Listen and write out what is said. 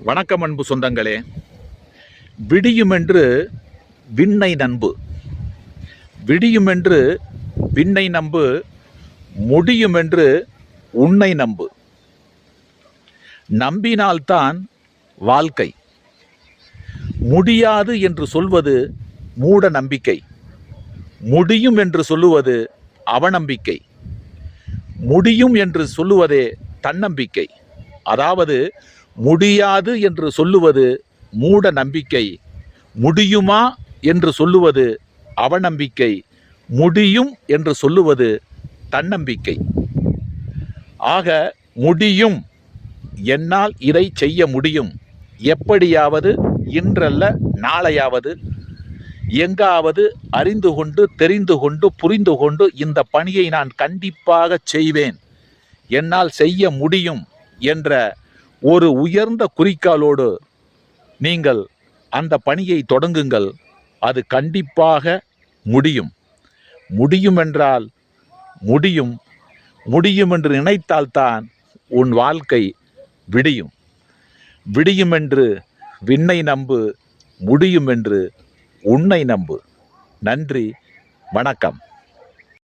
வணக்கம் அன்பு சொந்தங்களே. விடியுமென்று விண்ணை நம்பு, விடியுமென்று விண்ணை நம்பு, முடியுமென்று உன்னை நம்பு. நம்பினால்தான் வாழ்க்கை. முடியாது என்று சொல்வது மூட நம்பிக்கை, முடியும் என்று சொல்லுவது அவநம்பிக்கை. முடியும் என்று சொல்லுவதே தன்னம்பிக்கை. அதாவது முடியாது என்று சொல்லுவது மூட நம்பிக்கை, முடியுமா என்று சொல்லுவது அவநம்பிக்கை, முடியும் என்று சொல்லுவது தன்னம்பிக்கை. ஆக முடியும், என்னால் இதை செய்ய முடியும், எப்படியாவது இன்றல்ல நாளையாவது எங்காவது அறிந்து கொண்டு தெரிந்து கொண்டு புரிந்து கொண்டு இந்த பணியை நான் கண்டிப்பாக செய்வேன், என்னால் செய்ய முடியும் என்ற ஒரு உயர்ந்த குறிக்கோளோடு நீங்கள் அந்த பணியை தொடங்குங்கள். அது கண்டிப்பாக முடியும். முடியும் என்றால் முடியும், முடியும் என்று நினைத்தால்தான் உன் வாழ்க்கை விடியும். விடியும் என்று விண்ணை நம்பு, முடியும் என்று உன்னை நம்பு. நன்றி, வணக்கம்.